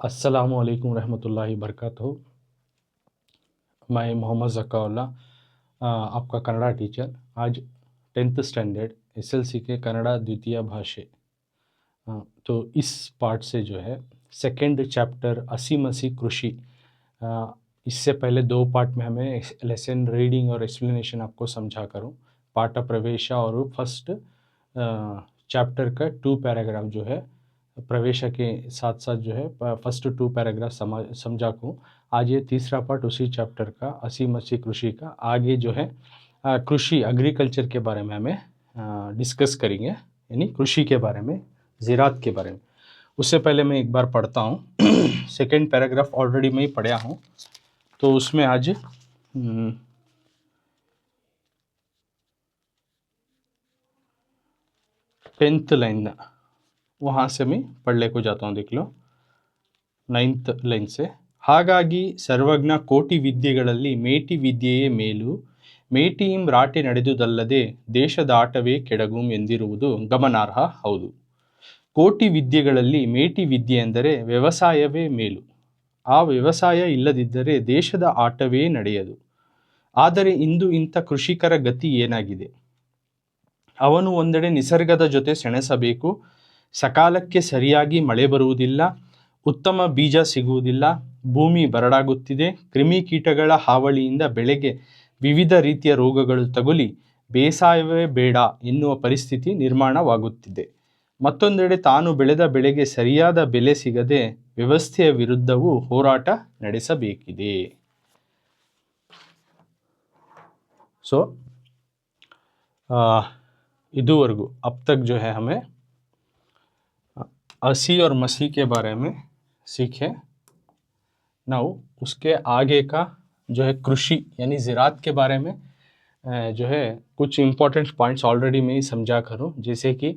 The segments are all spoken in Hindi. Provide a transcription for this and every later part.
अस्सलामुअलैकुम रहमतुल्लाहि बरकातहू। मैं मोहम्मद ज़काउल्ला आपका कन्नड़ा टीचर। आज 10th स्टैंडर्ड एसएलसी के कन्नड़ा द्वितीय भाषे तो इस पार्ट से जो है सेकंड चैप्टर असी मसी कृषि। इससे पहले दो पार्ट में हमें लेसन रीडिंग और एक्सप्लेनेशन आपको समझा करूँ। पाठ प्रवेश और फर्स्ट चैप्टर का 2 पैराग्राफ जो है प्रवेश के साथ साथ जो है फर्स्ट 2 पैराग्राफ समझा को। आज ये तीसरा पार्ट उसी चैप्टर का असी मसी कृषि का आगे जो है कृषि एग्रीकल्चर के बारे में हमें डिस्कस करेंगे, यानी कृषि के बारे में, ज़राअत के बारे में। उससे पहले मैं एक बार पढ़ता हूँ। सेकंड पैराग्राफ ऑलरेडी मैं पढ़ा हूँ, तो उसमें आज 10th लाइन वहाँ से मैं पढ़ने को जाता हूँ, देख लो 9th लाइन से। ಹಾಗಾಗಿ ಸರ್ವಜ್ಞ ಕೋಟಿ ವಿದ್ಯೆಗಳಲ್ಲಿ ಮೇಟಿ ವಿದ್ಯೆಯೇ ಮೇಲು, ಮೇಟಿಯಿಂ ರಾಟೆ ನಡೆದುದಲ್ಲದೆ ದೇಶದ ಆಟವೇ ಕೆಡಗುಂ ಎಂದಿರುವುದು ಗಮನಾರ್ಹ ಹೌದು. ಕೋಟಿ ವಿದ್ಯೆಗಳಲ್ಲಿ ಮೇಟಿ ವಿದ್ಯೆ ಎಂದರೆ ವ್ಯವಸಾಯವೇ ಮೇಲು. ಆ ವ್ಯವಸಾಯ ಇಲ್ಲದಿದ್ದರೆ ದೇಶದ ಆಟವೇ ನಡೆಯದು. ಆದರೆ ಇಂದು ಇಂಥ ಕೃಷಿಕರ ಗತಿ ಏನಾಗಿದೆ? ಅವನು ಒಂದೆಡೆ ನಿಸರ್ಗದ ಜೊತೆ ಸೆಣಸಬೇಕು, ಸಕಾಲಕ್ಕೆ ಸರಿಯಾಗಿ ಮಳೆ ಬರುವುದಿಲ್ಲ, ಉತ್ತಮ ಬೀಜ ಸಿಗುವುದಿಲ್ಲ, ಭೂಮಿ ಬರಡಾಗುತ್ತಿದೆ, ಕ್ರಿಮಿಕೀಟಗಳ ಹಾವಳಿಯಿಂದ ಬೆಳೆಗೆ ವಿವಿಧ ರೀತಿಯ ರೋಗಗಳು ತಗುಲಿ ಬೇಸಾಯವೇ ಬೇಡ ಎನ್ನುವ ಪರಿಸ್ಥಿತಿ ನಿರ್ಮಾಣವಾಗುತ್ತಿದೆ. ಮತ್ತೊಂದೆಡೆ ತಾನು ಬೆಳೆದ ಬೆಳೆಗೆ ಸರಿಯಾದ ಬೆಲೆ ಸಿಗದೆ ವ್ಯವಸ್ಥೆಯ ವಿರುದ್ಧವೂ ಹೋರಾಟ ನಡೆಸಬೇಕಿದೆ. सो इधरवರೆಗೂ अब तक जो है हमें असी और मसी के बारे में सीखे। नाउ उसके आगे का जो है कृषि यानी ज़राअत के बारे में जो है कुछ इम्पोर्टेंट पॉइंट्स ऑलरेडी मैं समझा करूँ। जैसे कि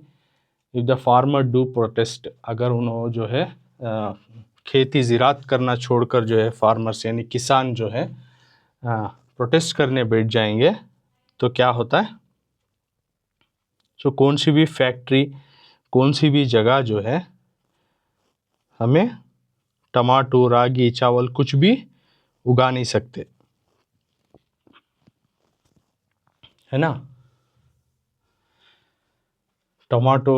if the farmer do protest, अगर उन्होंने जो है खेती ज़राअत करना छोड़कर जो है फार्मर्स यानी किसान जो है प्रोटेस्ट करने बैठ जाएंगे तो क्या होता है? सो कौन सी भी फैक्ट्री, कौन सी भी जगह जो है हमें टमाटो, रागी, चावल कुछ भी उगा नहीं सकते, है ना। टमाटो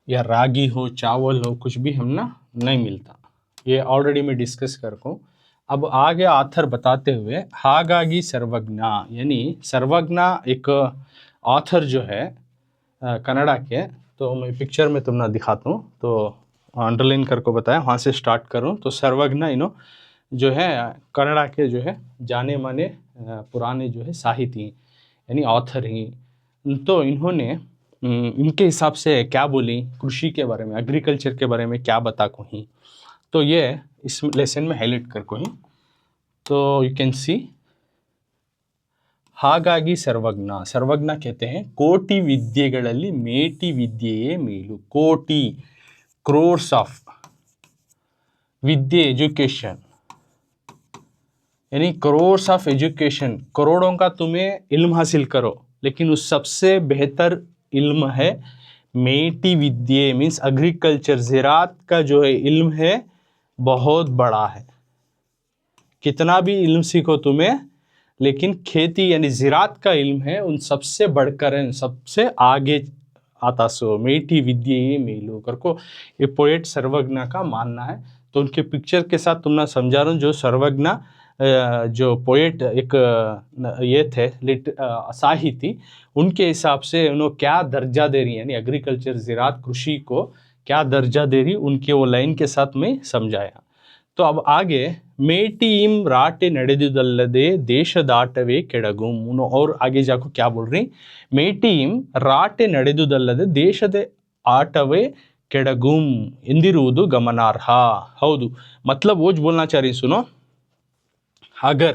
या रागी हो, चावल हो, कुछ भी हम ना नहीं मिलता। ये ऑलरेडी मैं डिस्कस कर रहा हूँ। अब आगे ऑथर बताते हुए हागागी सर्वज्ञ, यानी सर्वज्ञ एक ऑथर जो है कन्नड़ा के, तो मैं पिक्चर में तुमने दिखाता हूँ, तो अंडरलाइन करके बताया, वहाँ से स्टार्ट करूँ। तो सर्वज्ञ जो है कन्नड़ा के जो है जाने माने पुराने जो है साहिती यानी ऑथर ही। तो इन्होंने इनके हिसाब से क्या बोली कृषि के बारे में, एग्रीकल्चर के बारे में क्या बता को ही, तो ये इस लेसन में हाईलाइट कर को ही। तो यू कैन सी ಹಾಗಾಗಿ ಸರ್ವಜ್ಞ, ಸರ್ವಜ್ಞ कहते हैं ಕೋಟಿ ವಿದ್ಯೆಗಳಲ್ಲಿ ಮೇಟಿ ವಿದ್ಯೆಯೇ ಮೇಲು. ಕೋಟಿ, क्रोर्स ऑफ विद्या एजुकेशन, यानी क्रोर्स ऑफ एजुकेशन, करोड़ों का तुम्हें इल्म हासिल करो, लेकिन उस सबसे बेहतर इल्म है मेटी विद्या, मीन्स एग्रीकल्चर, ज़राअत का जो है इल्म है बहुत बड़ा है। कितना भी इल्म सीखो तुम्हें, लेकिन खेती यानी ज़राअत का इल्म है उन सबसे बढ़कर है, सबसे आगे आता। सो मेटी विद्या ये मेलू करको ये पोएट सर्वज्ञ का मानना है। तो उनके पिक्चर के साथ तुमने समझा रहा हूँ। जो सर्वज्ञ जो पोएट एक ये थे साहिती, उनके हिसाब से उन्होंने क्या दर्जा दे रही, यानी एग्रीकल्चर ज़राअत कृषि को क्या दर्जा दे रही, उनके वो लाइन के साथ में समझाया। तो अब आगे ಮೇಟಿಯಿಂ ರಾಟೆ ನಡೆದುದಲ್ಲದೆ ದೇಶದಾಟವೇ ಕೆಡಗುಂ, और आगे जाको क्या बोल रही, ಮೇಟಿಯಿಂ ರಾಟೆ ನಡೆದುದಲ್ಲದೆ ದೇಶದ ಆಟವೇ ಕೆಡಗುಂ ಎಂದಿರುವುದು ಗಮನಾರ್ಹ ಹೌದು। मतलब वो बोलना चाह रही, सुनो, अगर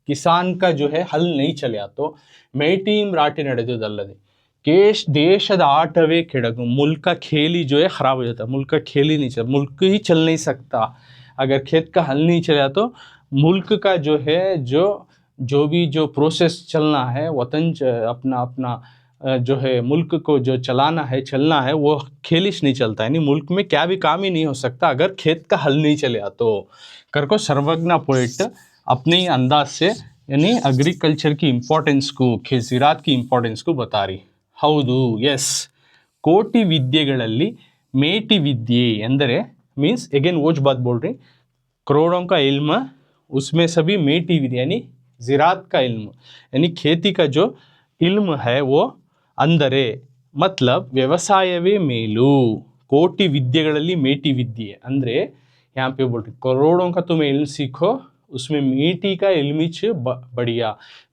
किसान का जो है हल नहीं चला तो ಮೇಟಿಯಿಂ ರಾಟೆ ನಡೆದುದಲ್ಲದೆ देशद आटवे ಕೆಡಗುಂ, मुल्क का खेल ही जो है खराब हो जाता है। मुल्क का खेल ही नहीं चल, मुल्क ही चल नहीं सकता। अगर खेत का हल नहीं चला तो मुल्क का जो है जो भी जो प्रोसेस चलना है, वतन अपना अपना जो है मुल्क को जो चलाना है चलना है वो खेलिश नहीं चलता, यानी मुल्क में क्या भी काम ही नहीं हो सकता अगर खेत का हल नहीं चले तो कर को सर्वज्ञ पोइट अपने ही अंदाज से यानी अग्रिकल्चर की इंपॉर्टेंस को, ज़रात की इंपॉर्टेंस को बता रही। ಹೌದು, ಎಸ್, ಕೋಟಿ ವಿದ್ಯೆಗಳಲ್ಲಿ ಮೇಟಿ ವಿದ್ಯೆ ಎಂದರೆ मीन्स अगेन वोज बात बोल रही, करोड़ों का इल्म उसमें सभी मेटी विद्या यानी ज़रात का इल्म यानी खेती का जो इल्म है वो अंदरे मतलब ವ್ಯವಸಾಯವೇ ಮೇಲು, ಕೋಟಿ ವಿದ್ಯೆಗಳಲ್ಲಿ ಮೇಟಿ ವಿದ್ಯೆ ಅಂದರೆ यहाँ पे बोल रही करोड़ों का तुम इल्म सीखो उसमें मेटी का इल्मिच बढ़िया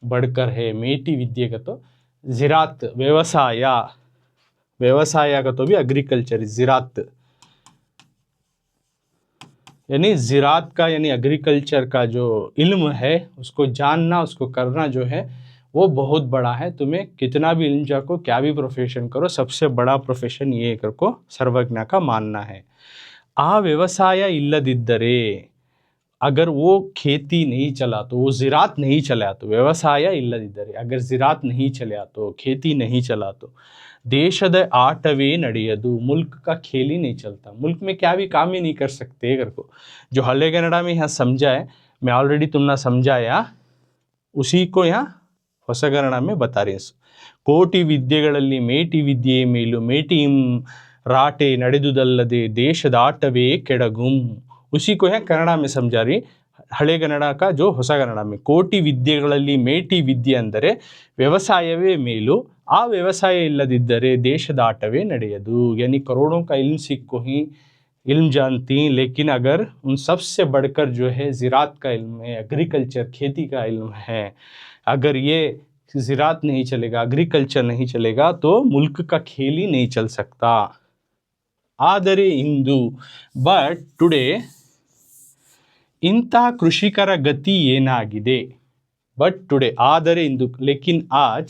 बढ़कर है, मेटी विद्या का तो ज़रात व्यवसाय, व्यवसाय का तो भी एग्रीकल्चर ज़रात यानी ज़रात का यानी एग्रीकल्चर का जो इल्म है उसको जानना उसको करना जो है वो बहुत बड़ा है। तुम्हें कितना भी इल्म जाको क्या भी प्रोफेशन करो सबसे बड़ा प्रोफेशन ये करको सर्वज्ञ का मानना है। आ व्यवसाय इल्लदिद्दरे अगर वो खेती नहीं चला तो वो ज़रात नहीं चला तो व्यवसाय इल्लदिद्दरे अगर ज़रात नहीं चला तो खेती नहीं चला तो ದೇಶದ ಆಟವೇ ನಡೆಯದು, मुल्क का खेल ही नहीं चलता, मुल्क में क्या भी काम ही नहीं कर सकते अगर को। जो हल्ले कनाडा में यहाँ समझा है मैं ऑलरेडी तुमने समझाया उसी को यहाँ ಹೊಸಗನ್ನಡ में बता रहे हैं। ಕೋಟಿ ವಿದ್ಯೆಗಳಲ್ಲಿ ಮೇಟಿ ವಿದ್ಯೆಯ ಮೇಲು ಮೇಟಿ ರಾಟೆ ನಡೆದುದಲ್ಲದೆ ದೇಶದ ಆಟವೇ ಕೆಡಗುಂ, उसी को यहाँ कन्नड़ा में समझा रही ಹಳೆ ಕನ್ನಡ का जो ಹೊಸ ಕನ್ನಡ में। ಕೋಟಿ ವಿದ್ಯೆಗಳಲ್ಲಿ ಮೇಟಿ ವಿದ್ಯೆ ಅಂದರೆ ವ್ಯವಸಾಯವೇ ಮೇಲು, आ व्यवसाय इल्लदिद्दरे देशद आटवे ನಡೆಯದು, यानी करोड़ों का इल्म सीखो ही इल्म जानती लेकिन अगर उन सबसे बढ़कर जो है ज़रात का इल्म है, एग्रीकल्चर खेती का इल्म है, अगर ये ज़रात नहीं चलेगा एग्रीकल्चर नहीं चलेगा तो मुल्क का खेल ही नहीं चल सकता। ಆದರೆ ಇಂದು बट टुडे ಇಂಥ ಕೃಷಿಕರ ಗತಿ ಏನಾಗಿದೆ, बट टुडे ಆದರೆ ಇಂದು लेकिन आज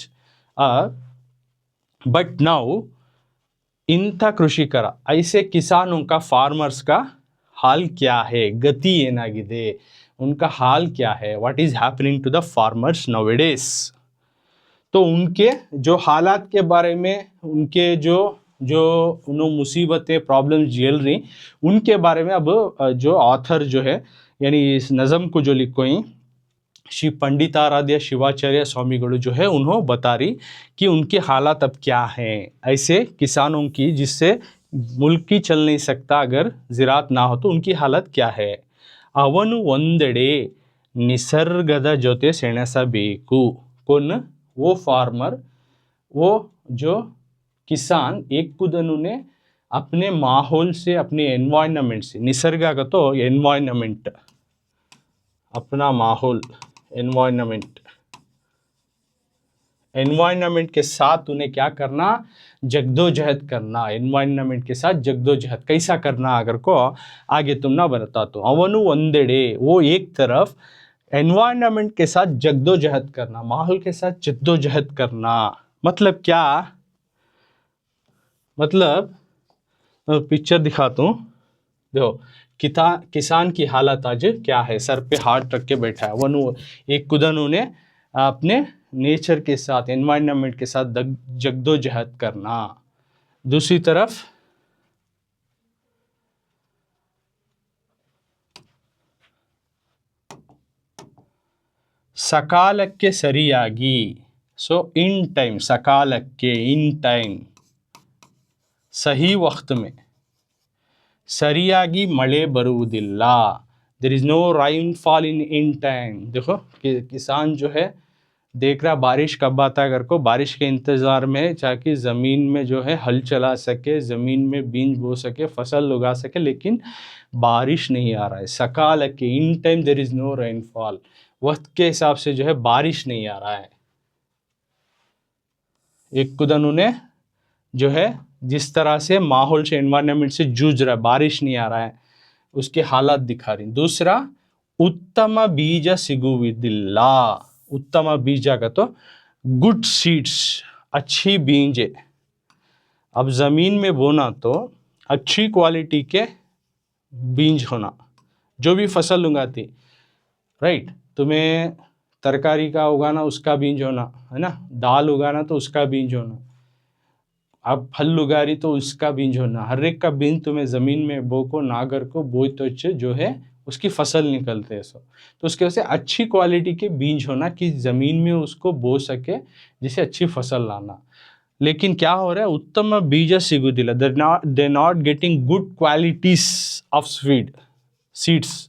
बट नाउ इंथा कृषिकर ऐसे किसानों का फार्मर्स का हाल क्या है, गति ಏನಾಗಿದೆ उनका हाल क्या है, what is happening to the farmers nowadays. तो उनके जो हालात के बारे में उनके जो जो उन्होंने मुसीबतें प्रॉब्लम्स झेल रही उनके बारे में अब जो ऑथर जो है यानी इस नज़म को जो लिखो ही श्री पंडिताराध्य शिवाचार्य स्वामीगढ़ जो है उन्होंने बता रही कि उनके हालात अब क्या हैं ऐसे किसानों की जिससे मुल्क ही चल नहीं सकता अगर ज़रात ना हो तो उनकी हालत क्या है। ಅವನು ಒಂದೆಡೆ ನಿಸರ್ಗದ ಜೊತೆ ಸೆಣಸಬೇಕು, कौन वो फार्मर वो जो किसान एक कुदनु ने अपने माहौल से अपने एनवायरनमेंट से, निसर्ग का तो एनवायरनमेंट अपना माहौल एनवायरनमेंट, एनवायरनमेंट के साथ उन्हें क्या करना जगदोजहद करना, एनवायरनमेंट के साथ जगदोजहद कैसा करना अगर को आगे तुम ना बता तो ಅವನು ಒಂದೆಡೆ वो एक तरफ एनवायरनमेंट के साथ जगदोजहद करना, माहौल के साथ जगदोजहद करना मतलब क्या, मतलब पिक्चर दिखाता हूँ देखो किसान की हालत आज क्या है, सर पे हाथ रख के बैठा है। वनु एक कुदनु ने अपने नेचर के साथ एनवायरनमेंट के साथ जगदोजहद करना, दूसरी तरफ ಸಕಾಲಕ್ಕೆ ಸರಿಯಾಗಿ, सो इन टाइम सकालಕ್ಕೆ इन टाइम सही वक्त में सरियागी मಳೆ ಬರುವುದಿಲ್ಲ, there is no rainfall in time. देखो किसान जो है देख रहा बारिश कब आता है, को बारिश के इंतज़ार में ताकि ज़मीन में जो है हल चला सके, ज़मीन में बीज बो सके, फसल उगा सके, लेकिन बारिश नहीं आ रहा है। सकाल के in time there is no rainfall, वक्त के हिसाब से जो है बारिश नहीं आ रहा है। एक कुदन उन्हें जो है जिस तरह से माहौल से एनवायरनमेंट से जूझ रहा है, बारिश नहीं आ रहा है, उसके हालात दिखा रही। दूसरा उत्तम बीज सिगुವುದಿಲ್ಲ, उत्तम बीज का तो गुड सीड्स अच्छी बीज, अब ज़मीन में बोना तो अच्छी क्वालिटी के बीज होना, जो भी फसल उगाती राइट, तुम्हें तरकारी का उगाना उसका बीज होना, है ना, दाल उगाना तो उसका बीज होना, आप फल उगा रही तो उसका बीज होना, हर एक का बीज तुम्हें ज़मीन में बो को नागर को बोई तो जो है उसकी फसल निकलते हैं सब। तो उसके वजह से अच्छी क्वालिटी के बीज होना कि ज़मीन में उसको बो सके जिससे अच्छी फसल लाना। लेकिन क्या हो रहा है, उत्तम बीज सिगुदिला, they not getting good qualities of seeds,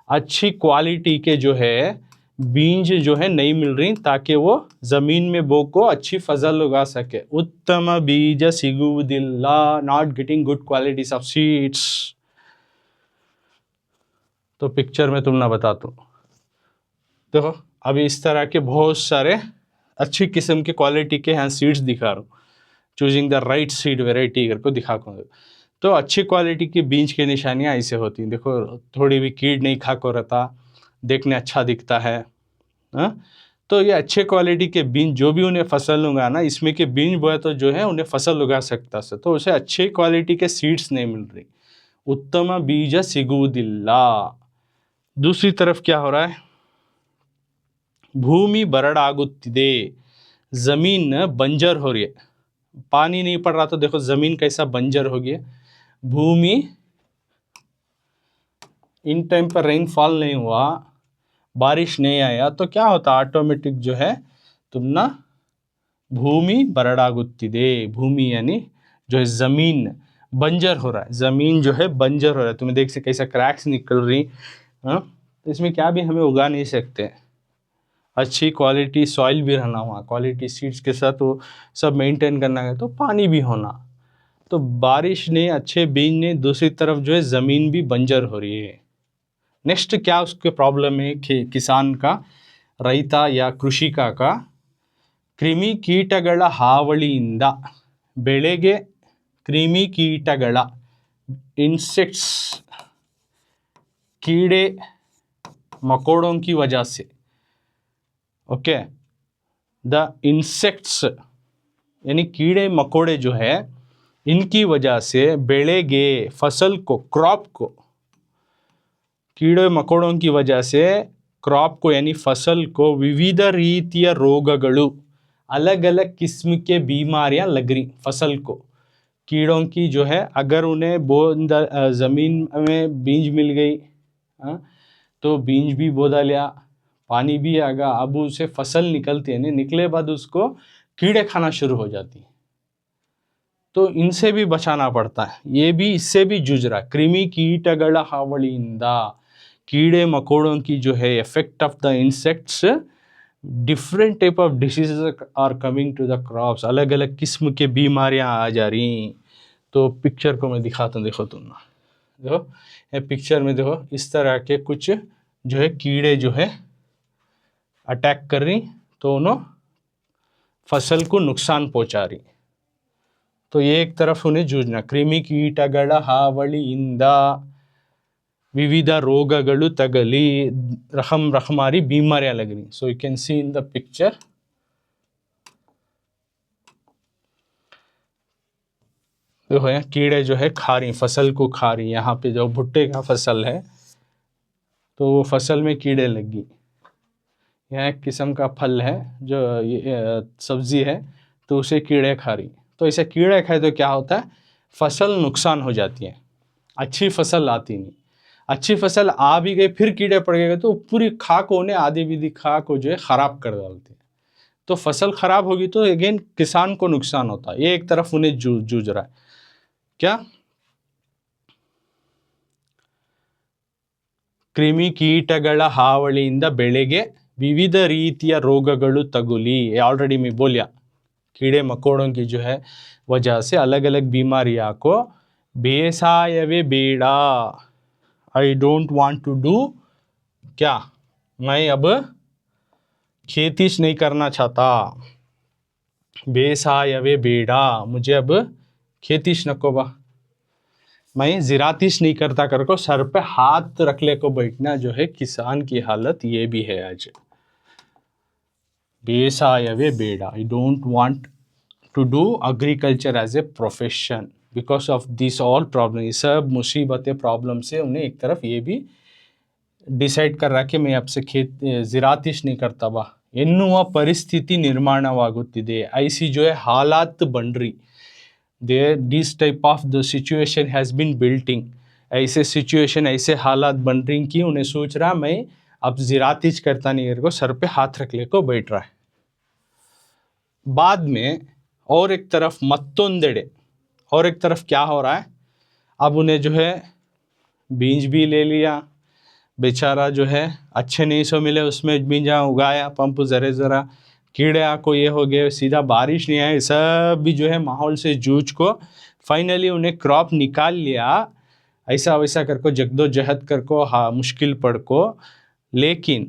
अच्छी क्वालिटी के जो है बीज जो है नहीं मिल रही ताकि वो जमीन में बो को अच्छी फसल उगा सके। उत्तम बीज सिगुदिला, not getting good qualities of seeds. तो पिक्चर में तुम ना बताता हूँ, देखो अभी इस तरह के बहुत सारे अच्छी किस्म के क्वालिटी के यहाँ सीड्स दिखा रहा हूँ, choosing the right seed variety करके दिखा को। तो अच्छी क्वालिटी के बीज की निशानियाँ ऐसे होती हैं, देखो थोड़ी भी कीड़ नहीं खा को रहता, देखने अच्छा दिखता है। तो ये अच्छे क्वालिटी के बीज जो भी उन्हें फसल उगाना, इसमें के बीज बोए तो जो है उन्हें फसल उगा सकता है, तो उसे अच्छे क्वालिटी के सीड्स नहीं मिल रही। उत्तम बीज सिगुदिल्ला। दूसरी तरफ क्या हो रहा है, भूमि बरड़ागुत्तिदे, जमीन बंजर हो रही है, पानी नहीं पड़ रहा तो देखो जमीन कैसा बंजर हो गया। भूमि इन टाइम पर रेनफॉल नहीं हुआ, बारिश नहीं आया तो क्या होता, ऑटोमेटिक जो है तुम ना भूमि बरड़ागुत्तिदे, भूमि यानी जो है जमीन बंजर हो रहा है, जमीन जो है बंजर हो रहा है। तुम्हें देख से कैसा क्रैक्स निकल रही, तो इसमें क्या भी हमें उगा नहीं सकते। अच्छी क्वालिटी सॉइल भी रहना, वहाँ क्वालिटी सीड्स के साथ वो सब मेंटेन करना है, तो पानी भी होना। तो बारिश ने, अच्छे बीज ने, दूसरी तरफ जो है ज़मीन भी बंजर हो रही है। नेक्स्ट क्या उसके प्रॉब्लम है किसान का, रैता या कृषिका का, ಕ್ರಿಮಿ ಕೀಟಗಳ ಹಾವಳಿಯಿಂದ ಬೆಳೆಗೆ ಕ್ರಿಮಿ ಕೀಟಗಳ इंसेक्ट्स कीड़े मकोड़ों की वजह से, ओके, द इंसेक्ट्स यानी कीड़े मकोड़े जो है इनकी वजह से बेड़ेगे फसल को, क्रॉप को, कीड़े मकोड़ों की वजह से क्रॉप को यानी फसल को विविध रीतिय रोगಗಳು, अलग अलग किस्म के बीमारियां लग रही फसल को। कीड़ों की जो है, अगर उन्हें ज़मीन में बीज मिल गई तो बीज भी बो डालिया, पानी भी आ गया, अब उसे फसल निकलती है, निकले बाद उसको कीड़े खाना शुरू हो जाती है, तो इनसे भी बचाना पड़ता है। ये भी इससे भी जूझ रहा, कृमि कीटಗಳ ಹಾವಳಿಯಿಂದ, कीड़े मकोड़ों की जो है effect of the insects, different type of diseases are coming to the crops, अलग अलग किस्म के बीमारियां आ जा रही। तो पिक्चर को मैं दिखाता हूँ, देखो तुम देखो ये पिक्चर में देखो इस तरह के कुछ जो है कीड़े जो है अटैक कर रही, तो उन्होंने फसल को नुकसान पहुंचा रही। तो ये एक तरफ उन्हें जूझना, ಕ್ರಿಮಿ ಕೀಟಗಳ ಹಾವಳಿಯಿಂದ विविध रोगಗಳು तगली, रखमारी बीमारियां लग रही। So you can see in the picture, देखो यहाँ कीड़े जो है खा रही, फसल को खा रही। यहाँ पे जो भुट्टे का फसल है तो वो फसल में कीड़े लग गई। यहाँ एक किस्म का फल है जो ये सब्जी है, तो उसे कीड़े खा रही। तो ऐसे कीड़े खाए तो क्या होता है, फसल नुकसान हो जाती है, अच्छी फसल आती नहीं। अच्छी फसल आ भी गई फिर कीड़े पड़ गए तो पूरी खाक होने, आधी विधि खाक को जो है ख़राब कर डालती है। तो फसल ख़राब होगी तो अगेन किसान को नुकसान होता है। ये एक तरफ उन्हें जूझ रहा है क्या, ಕ್ರಿಮಿ ಕೀಟಗಳ ಹಾವಳಿಯಿಂದ ಬೆಳೆಗೆ विविध ರೀತಿಯ रोगಗಳು तगुली। ऑलरेडी मैं बोलिया, कीड़े मकोड़ों की जो है वजह से अलग अलग बीमारियां को ಬೇಸಾಯವೇ ಬೇಡ, I don't want to do, क्या, मैं अब खेती नहीं करना चाहता, ಬೇಸಾಯವೇ ಬೇಡ, मुझे अब खेती नको बा, मैं जिरातिश नहीं करता कर को सर पे हाथ रख ले को बैठना जो है किसान की हालत ये भी है आज। ಬೇಸಾಯವೇ ಬೇಡ, I don't want to do agriculture as a profession because of this all problem. ये सब मुसीबतें प्रॉब्लम से उन्हें एक तरफ ये भी ಡಿಸೈಡ್ कर रहा कि मैं आपसे ज़िरातिश नहीं करता बा ಎನ್ನುವ ಪರಿಸ್ಥಿತಿ ನಿರ್ಮಾಣವಾಗುತ್ತಿದೆ. ऐसी जो है हालात बन रही. This type of the situation has been building. ऐसे सिचुएशन ऐसे हालात बन रही कि उन्हें सोच रहा मैं अब ज़िरातिश करता नहीं करके सर पे हाथ रख ले को बैठ रहा है. बाद में और एक तरफ मत्तोंदेड़े और एक तरफ क्या हो रहा है, अब उन्हें जो है बीज भी ले लिया, बेचारा जो है अच्छे नहीं सो मिले उसमें बीजा उगाया, पंप ज़रा कीड़े को ये हो गए, सीधा बारिश नहीं आई, सब भी जो है माहौल से जूझ को फाइनली उन्हें क्रॉप निकाल लिया. ऐसा वैसा कर को जगदोजहद कर को हाँ मुश्किल पड़ को, लेकिन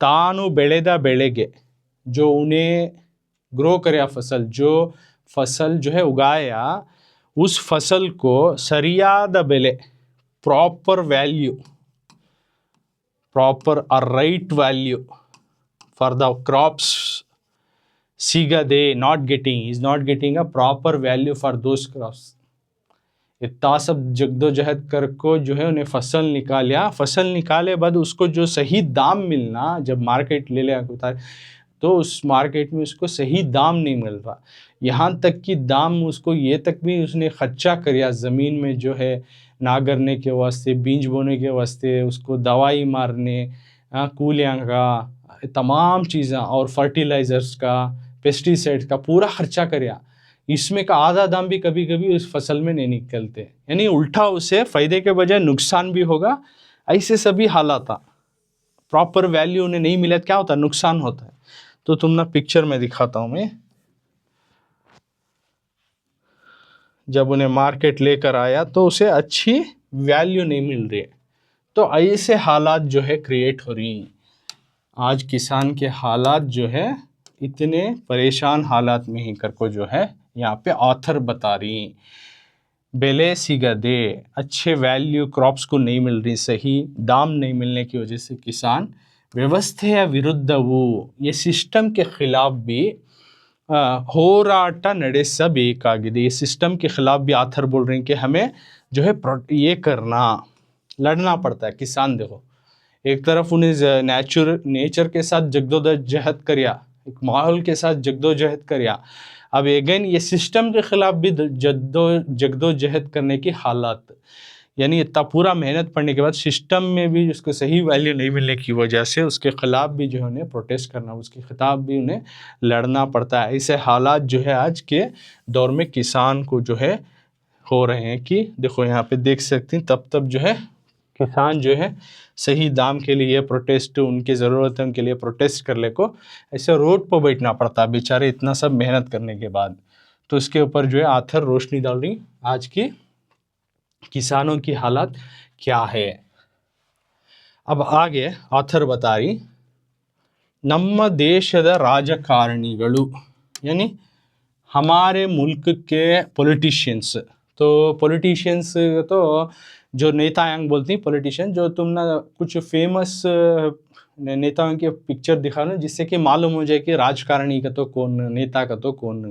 तानु बेಳೆದ ಬೆಳೆಗೆ जो उन्हें ग्रो करे फसल, जो फसल जो है उगाया, उस फसल को सरियाद बेले proper value, proper right value for the crops सिगदे, not getting a proper value for those crops. इतना सब जगदोजहद कर को जो है उन्हें फसल निकालिया. फसल निकाले बाद उसको जो सही दाम मिलना, जब मार्केट ले लिया तो उस मार्केट में उसको सही दाम नहीं मिल रहा. यहाँ तक कि दाम उसको ये तक भी उसने खर्चा किया ज़मीन में जो है नागरने के वास्ते, बीज बोने के वास्ते, उसको दवाई मारने, कूलियाँ का, तमाम चीज़ें और फर्टिलाइज़र्स का, पेस्टिसाइड्स का पूरा खर्चा किया. इसमें का आधा दाम भी कभी कभी उस फसल में नहीं निकलते, यानी उल्टा उसे फ़ायदे के बजाय नुकसान भी होगा. ऐसे सभी हालात, प्रॉपर वैल्यू उन्हें नहीं मिला, क्या होता है, नुकसान होता है. तो तुम ना पिक्चर में दिखाता हूँ मैं, जब उन्हें मार्केट लेकर आया तो उसे अच्छी वैल्यू नहीं मिल रही है. तो ऐसे हालात जो है क्रिएट हो रही. आज किसान के हालात जो है इतने परेशान हालात में ही कर को जो है यहाँ पे ऑथर बता रही. बेले सिगदे, अच्छे वैल्यू क्रॉप्स को नहीं मिल रही, सही दाम नहीं मिलने की वजह से किसान व्यवस्थೆಯ ವಿರುದ್ಧವು, ये सिस्टम के खिलाफ भी होराಟ ನಡೆಸಬೇಕಾಗಿದೆ. ये सिस्टम के खिलाफ भी आथर बोल रहे हैं कि हमें जो है ये करना, लड़ना पड़ता है. किसान देखो एक तरफ उन्हें नेचर के साथ जगदोजहद करिया, एक माहौल के साथ जगदोजहद करिया, अब अगेन ये सिस्टम के खिलाफ भी जगदोजहद करने की हालात, यानी इतना पूरा मेहनत पड़ने के बाद सिस्टम में भी उसको सही वैल्यू नहीं मिलने की वजह से उसके ख़िलाफ़ भी जो है उन्हें प्रोटेस्ट करना, उसके खिताब भी उन्हें लड़ना पड़ता है. ऐसे हालात जो है आज के दौर में किसान को जो है हो रहे हैं कि देखो यहाँ पे देख सकते हैं, तब जो है किसान जो है सही दाम के लिए प्रोटेस्ट, उनकी ज़रूरत है उनके लिए प्रोटेस्ट कर ले को ऐसे रोड पर बैठना पड़ता है बेचारे, इतना सब मेहनत करने के बाद. तो इसके ऊपर जो है आथर रोशनी डाल रही आज की किसानों की हालत क्या है. अब आगे ऑथर बता रही, ನಮ್ಮ ದೇಶದ ರಾಜಕಾರಣಿಗಳು, यानी हमारे मुल्क के पॉलिटिशियंस. तो पॉलिटिशियंस तो जो नेता यांग बोलती हैं पॉलिटिशियन, जो तुम ना कुछ फेमस नेताओं के पिक्चर दिखा लो जिससे कि मालूम हो जाए कि राजकारणी का तो कौन, नेता का तो कौन.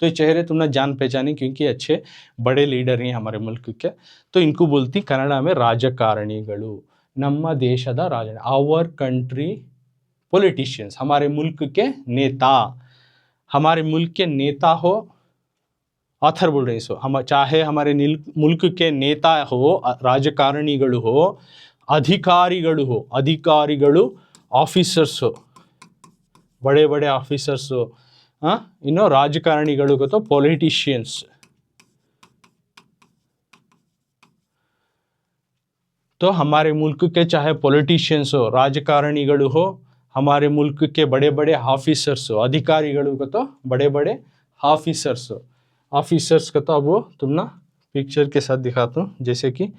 तो ये चेहरे तुमने जान पहचाने क्योंकि अच्छे बड़े लीडर हैं हमारे मुल्क के. तो इनको बोलती कन्नड़ा में राजकारणिಗಳು. ನಮ್ಮ ದೇಶದ ರಾಜ, आवर कंट्री पॉलिटिशियंस, हमारे मुल्क के नेता, हमारे मुल्क के नेता हो, ऑथर बोल रहे हैं. सो हम चाहे हमारे मुल्क के नेता हो, राजकारणिಗಳು हो, अधिकारिಗಳು हो, अधिकारिಗಳು ऑफिसर्स हो, बड़े बड़े ऑफिसर्स हो, इन्हों राजकारणिಗಳು को तो पॉलिटिशियंस. तो हमारे मुल्क के चाहे पॉलिटिशियंस हो, राजकारणिಗಳು हो, हमारे मुल्क के बड़े बड़े ऑफिसर्स हो, अधिकारिಗಳು को तो बड़े बड़े ऑफिसर्स हो. ऑफिसर्स का तो अब वो तुम ना पिक्चर के साथ दिखाता हूँ, जैसे कि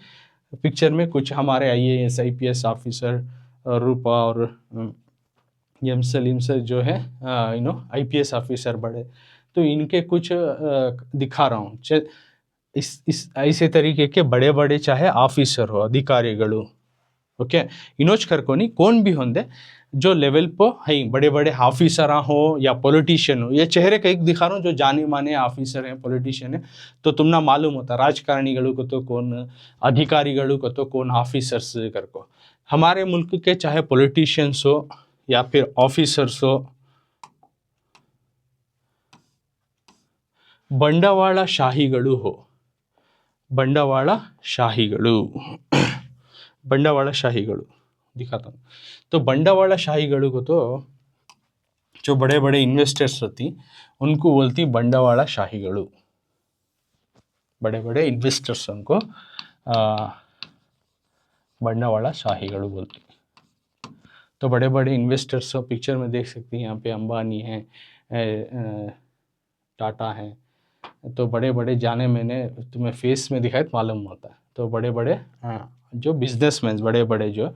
पिक्चर में कुछ हमारे IAS IPS ऑफिसर रूपा और यमसल जो है IPS ऑफिसर बड़े, तो इनके कुछ दिखा रहा हूँ. इस ऐसे तरीके के बड़े बड़े चाहे ऑफिसर हो, अधिकारिಗಳು, ओके, इनोच करकोनी कौन भी होंगे जो लेवल पर है, बड़े बड़े ऑफिसर हो या पॉलिटिशियन हो. ये चेहरे का एक दिखा रहा हूँ जो जाने माने ऑफिसर हैं, पॉलिटिशियन है, तो तुम ना मालूम होता राजकारणिಗಳು को तो कौन, अधिकारिಗಳು को तो कौन ऑफिसर्स करको. हमारे मुल्क के चाहे पॉलिटिशियंस हो या फिर ऑफिसर्स हो, ಬಂಡವಾಳಶಾಹಿಗಳು हो, ಬಂಡವಾಳಶಾಹಿಗಳು ಬಂಡವಾಳಶಾಹಿಗಳು दिखाता हूँ। तो बंडावाड़ाशाहीगढ़ को तो जो बड़े बड़े इन्वेस्टर्स होती उनको बोलती बंडावाड़ाशाहीगढ़। बड़े बड़े इन्वेस्टर्स उनको बंडावाड़ाशाहीगढ़ बोलती। तो बड़े बड़े इन्वेस्टर्स हो, पिक्चर में देख सकती हैं, यहाँ पे अंबानी हैं, टाटा हैं, तो बड़े बड़े जाने मैंने तुम्हें फेस में दिखाए तो मालूम होता है। तो बड़े बड़े जो बिजनेसमैन, बड़े बड़े जो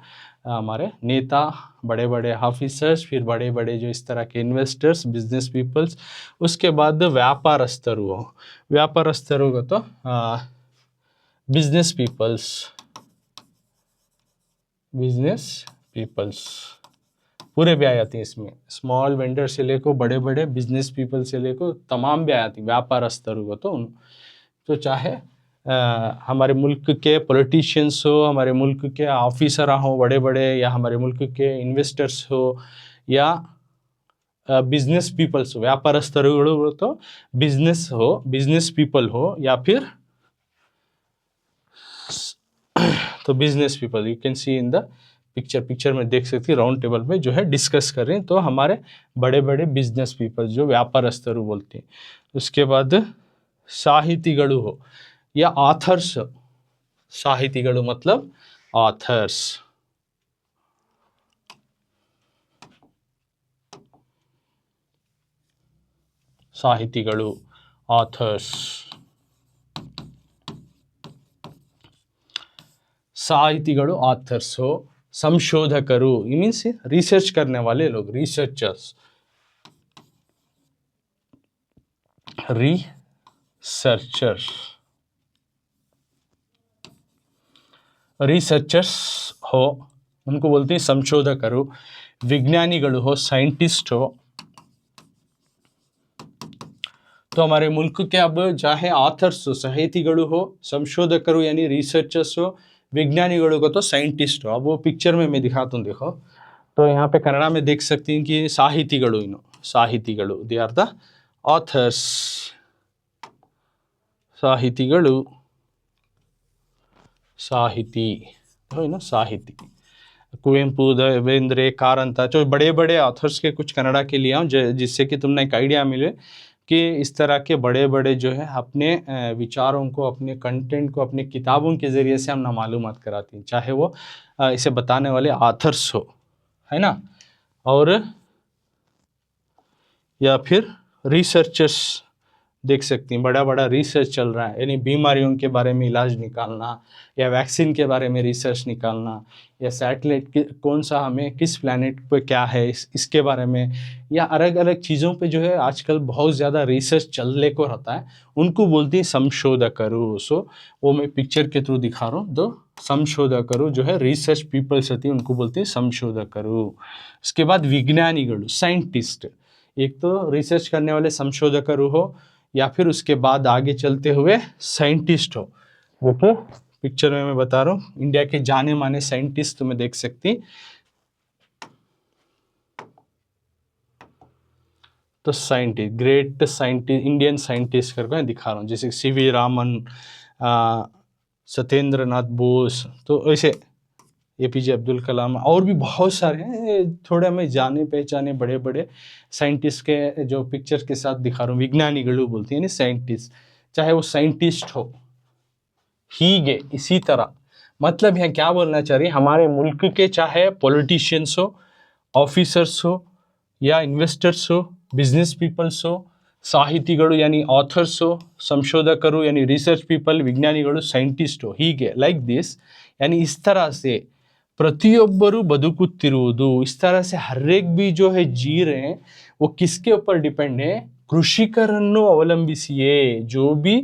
हमारे नेता, बड़े बड़े ऑफिसर्स, फिर बड़े बड़े जो इस तरह के इन्वेस्टर्स, बिजनेस पीपल्स, उसके बाद व्यापारस्थರು हो। व्यापारಸ್ಥರು को तो बिजनेस पीपल्स, बिजनेस पीपल्स पूरे भी आ जाती हैं इसमें, स्मॉल वेंडर से लेकर बड़े बड़े बिजनेस पीपल से लेकर तमाम भी आ जाती हैं व्यापारस्थರು को। तो चाहे हमारे मुल्क के पॉलिटिशियंस हो, हमारे मुल्क के ऑफिसर हो बड़े बड़े, या हमारे मुल्क के इन्वेस्टर्स हो, या बिजनेस पीपल्स हो, व्यापारस्थರು तो बिजनेस हो, बिजनेस पीपल हो, या फिर तो business people, you can see in the picture में देख सकती है, राउंड टेबल में जो है डिस्कस कर रहे हैं। तो हमारे बड़े बड़े बिजनेस पीपल जो व्यापारस्थರು बोलते हैं। उसके बाद साहितिगढ़ हो या ऑथर्स। साहितिगढ़ मतलब ऑथर्स। साहितिगढ़ ऑथर्स। साहितिगढ़ ऑथर्स हो। संशोधकರು मीन्स रिसर्च करने वाले लोग, रिसर्चर्स, रिसर्चर्स, रिसर्चर्स हो उनको बोलते हैं संशोधकರು। विज्ञानिಗಳು हो, साइंटिस्ट हो। तो हमारे मुल्क के अब चाहे ऑथर्स हो, साहितिगढ़ हो, संशोधकರು यानी रिसर्चर्स हो, विज्ञानिಗಳು को तो साइंटिस्ट हो। अब वो पिक्चर में मैं दिखाता हूँ, देखो। तो यहाँ पे कन्नड़ा में देख सकती हैं कि साहितिगढ़, इनो साहितिगढ़, दे आर द ऑथर्स। साहितिगढ़, साहिती हो ना, साहिती। कुवेंपु, देवेंद्र, कारंता, जो बड़े बड़े ऑथर्स के कुछ कन्नड़ा के लिए आऊँ, जिससे कि तुमने एक आइडिया मिले कि इस तरह के बड़े बड़े जो है अपने विचारों को, अपने कंटेंट को अपने किताबों के ज़रिए से हम ना मालूमात कराती हैं, चाहे वो इसे बताने वाले ऑथर्स हो, है ना, और या फिर रिसर्चर्स देख सकती हैं। बड़ा बड़ा रिसर्च चल रहा है, यानी बीमारियों के बारे में इलाज निकालना, या वैक्सीन के बारे में रिसर्च निकालना, या सैटेलाइट कौन सा हमें किस प्लैनेट पे क्या है इसके बारे में, या अलग अलग चीज़ों पे जो है आजकल बहुत ज़्यादा रिसर्च चलने को रहता है, उनको बोलती हैं संशोधकರು। सो वो मैं पिक्चर के थ्रू दिखा रहा हूँ। तो संशोधकರು जो है रिसर्च पीपल्स होती हैं, उनको बोलते हैं संशोधकರು। उसके बाद विज्ञानिಗಳು, साइंटिस्ट। एक तो रिसर्च करने वाले संशोधकರು हो, या फिर उसके बाद आगे चलते हुए साइंटिस्ट हो। देखो पिक्चर में मैं बता रहा हूँ, इंडिया के जाने माने साइंटिस्ट तुम्हें देख सकती। तो scientist, great scientist, Indian scientist करके मैं दिखा रहा हूँ, जैसे सीवी रामन, सत्येंद्र नाथ बोस, तो ऐसे एपीजे अब्दुल कलाम, और भी बहुत सारे हैं। थोड़े हमें जाने पहचाने बड़े बड़े साइंटिस्ट के जो पिक्चर के साथ दिखा रहा हूँ। विज्ञानिಗಳು बोलते हैं, यानी साइंटिस्ट, चाहे वो साइंटिस्ट हो, हीगे इसी तरह। मतलब यहाँ क्या बोलना चाह रही है, हमारे मुल्क के चाहे पॉलिटिशियंस हो, ऑफिसर्स हो, या इन्वेस्टर्स हो, बिजनेस पीपल्स हो, ಸಾಹಿತಿಗಳು यानी ऑथर्स हो, संशोधकರು यानी रिसर्च पीपल, विज्ञानिಗಳು साइंटिस्ट हो, ಹೀಗೆ लाइक दिस, यानी इस तरह से ಪ್ರತಿಯೊಬ್ಬರು ಬದುಕುತ್ತಿರುವುದು, इस तरह से हर एक भी जो है जी रहे हैं, वो किसके ऊपर डिपेंड है, कृषिकरನ್ನು ಅವಲಂಬಿಸಿಯೇ। जो भी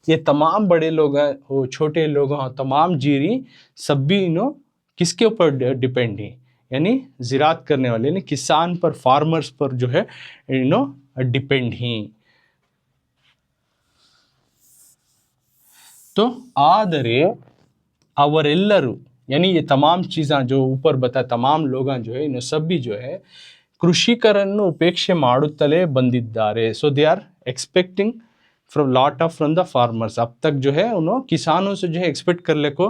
ये तमाम बड़े लोग हैं हो, छोटे लोग हैं, तमाम जीरी सब भी इनो किसके ऊपर डिपेंड है, यानी ज़राअत करने वाले, यानी किसान पर, फार्मर्स पर जो है इनो डिपेंड ही। तो ಆದರೆ ಅವರೆಲ್ಲರೂ यानी ये तमाम चीज़ां जो ऊपर बता तमाम लोग जो है इन सब भी जो है ಕೃಷಿಕರನ್ನು ಉಪೇಕ್ಷೆ ಮಾಡುತ್ತಲೇ ಬಂದಿದ್ದಾರೆ. So they are expecting from lot of from the farmers. अब तक जो है उन्होंने किसानों से जो है एक्सपेक्ट कर ले को,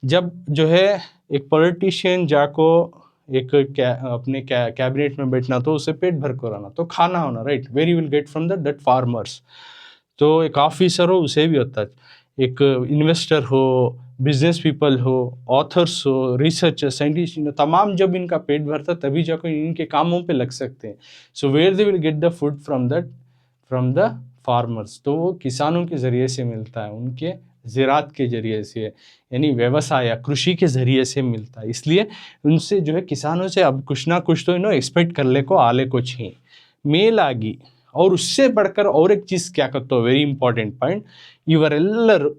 जब जो है एक पॉलिटिशियन जाको एक अपने कैबिनेट में बैठना तो उसे पेट भर कर आना तो खाना होना, right, very will get from the debt farmers. तो एक ऑफिसर हो उसे भी होता है, एक इन्वेस्टर हो, बिजनेस पीपल हो, ऑथर्स हो, रिसर्चर, साइंटिस्ट, तमाम जब इनका पेट भरता तभी जाकर इनके कामों पे लग सकते हैं. So where they will get the food from the farmers. तो वो किसानों के ज़रिए से मिलता है, उनके ज़रात के ज़रिए से, यानी व्यवसाय कृषि के ज़रिए से मिलता है. इसलिए उनसे जो है किसानों से अब कुछ ना कुछ तो एक्सपेक्ट कर ले को आले को चाहिए मेल आगी. और उससे बढ़कर और एक चीज़ क्या करते हो, ವೆರಿ ಇಂಪಾರ್ಟೆಂಟ್ ಪಾಯಿಂಟ್,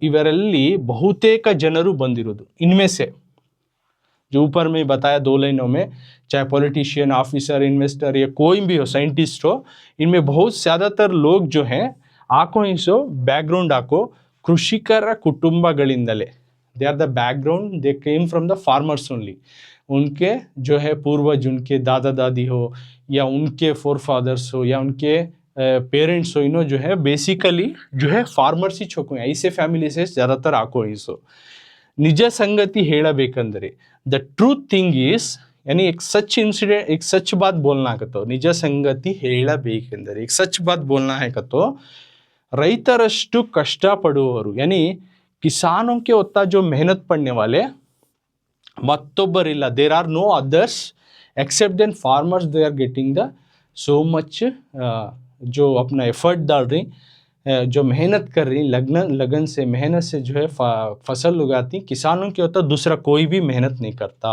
ಇವರಲ್ಲಿ ಬಹುತೇಕ ಜನರು ಬಂದಿರೋದು इनमें से जो ऊपर में बताया 2 लाइनों में, चाहे पॉलिटिशियन, ऑफिसर, इन्वेस्टर या कोई भी हो, साइंटिस्ट हो, इनमें बहुत ज़्यादातर लोग जो हैं आको इसो बैकग्राउंड आको कृषिकर कुटुंबಗಳಿಂದಲೇ. They are the background, they came from the farmers only. उनके जो है पूर्वज, उनके दादा दादी हो या उनके फोर फादर्स हो या उनके पेरेंट्स हो, इन्हों जो है बेसिकली जो है फार्मर्स ही छोको हैं. ऐसे फैमिली से ज़्यादातर आको इसो निज संगति ಹೇಳಬೇಕಂದ್ರೆ द ट्रूथ थिंग इज, यानी एक सच इंसिडेंट, एक सच बात बोलना कतो निज संगति ಹೇಳಬೇಕಂದ್ರೆ, एक सच बात बोलना है कतो ರೈತರಷ್ಟು ಕಷ್ಟಪಡುವವರು, यानी किसानों के उतना जो मेहनत पड़ने वाले ಮತ್ತೊಬ್ಬರಿಲ್ಲ, there are no others except then farmers. They are getting the so much, जो अपना एफर्ट डाल रही, जो मेहनत कर रही, लगन से मेहनत से जो है फसल उगाती, किसानों के होता दूसरा कोई भी मेहनत नहीं करता.